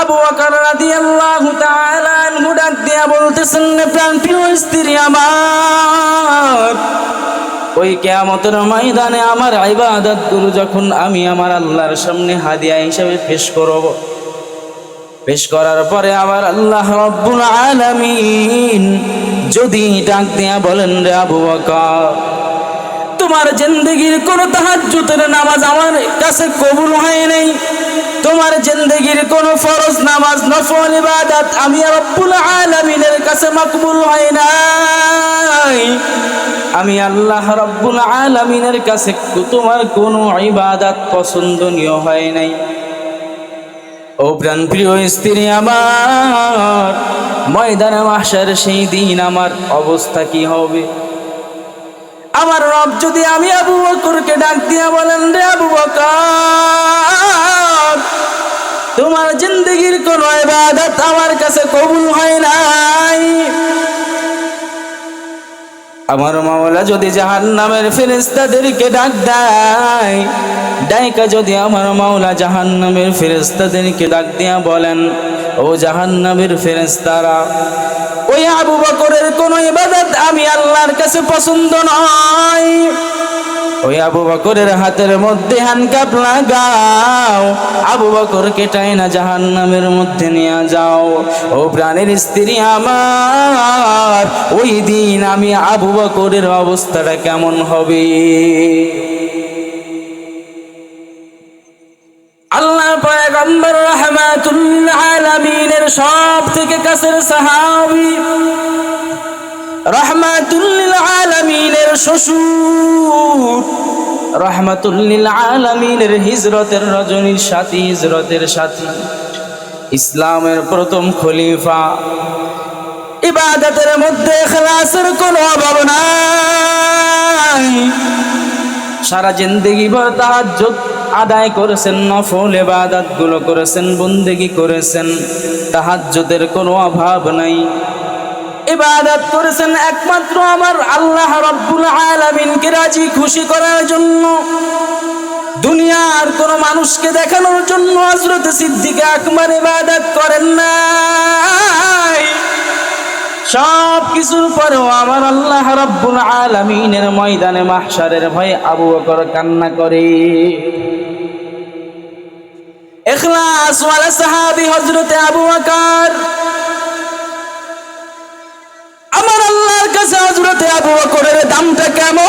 আবু বকর রাদিয়াল্লাহু তাআলা আনহু ডাক দিয়া বলতেছেন, প্রাণপ্রিয় স্ত্রী আমার, ওই কিয়ামতের ময়দানে আমার ইবাদতগুলো যখন আমি আমার আল্লাহর সামনে হাদিয়া হিসেবে পেশ করব, পেশ করার পরে আমার আল্লাহ রাব্বুল আলামিন যদি ডাক দিয়া বলেন, রে আবু বকর, তোমার জিন্দেগির কোন তাহাজ্জুদের নামাজ আমার কাছে কবুল হয় নাই, তোমার জিন্দেগির কোন ফরজ নামাজ নফল ইবাদত আমি রব্বুল আলামিনের কাছে মকবুল হয় নাই, আমি আল্লাহ রব্বুল আলামিনের কাছে তোমার কোনো ইবাদত পছন্দনীয় হয় নাই। ও প্রাণপ্রিয় স্ত্রী আমার, ময়দানে মাহশার সেই দিন আমার অবস্থা কি হবে? আমার রব যদি আমি আবু বকরকে ডাক দিয়া বলেন, রে আবু বকর, তোমার জিন্দেগির কোন ইবাদত আমার কাছে কবুল হয় নাই, আমার মাওলা যদি জাহান্নামের ফেরেশতাদেরকে ডাক দেয়, ডাইকা যদি আমার মাওলা জাহান্নামের ফেরেশতাদেরকে ডাক দিয়া বলেন, ও জাহান্নামের ফেরেশতারা, ওই আবু বকরের কোন ইবাদত আমি আল্লাহর কাছে পছন্দ নয়, ওই আবু বকরের হাতের মধ্যে হ্যান্ডকাপ লাগাও, আবু বকরকে টাইনা জাহান্নামের মধ্যে নিয়ে যাও। ও প্রাণের স্ত্রী আমার, ওই দিন আমি আবু বকরের অবস্থাটা কেমন হবে? আল্লাহ পয়গম্বর রাহমাতুল আলামিনের সব থেকে কাছের সাহাবী, রাহমাতুল আলামিনের শ্বশুর, রাহমাতুল আলামিনের হিজরতের রজনীর সাথী, হিজরতের সাথী, ইসলামের প্রথম খলিফা, ইবাদতের মধ্যে ইখলাসের কোনো অভাব নাই, সারা জিন্দেগি ভর তাহাজ্জুদ আদায় করেছেন, নফল ইবাদত গুলো করেছেন, বন্দেগি করেছেন, তাহাজ্জুদের কোনো অভাব নাই, ইবাদত করেছেন একমাত্র আমার আল্লাহ রাব্বুল আলামিনকে রাজি খুশি করার জন্য, দুনিয়ার কোন মানুষকে দেখানোর জন্য হযরত সিদ্দিক আকবর ইবাদত করেন নাই। সব কিছুর পরেও আমার আল্লাহ রাব্বুল আলামিনের ময়দানে মাহশারের ভয়ে আবু বকর কান্না করে। ইখলাস ওয়ালা সাহাবী হযরত আবু বকর, আমার আল্লাহর কাছে হযরত আবু বকরের দামটা কেমন?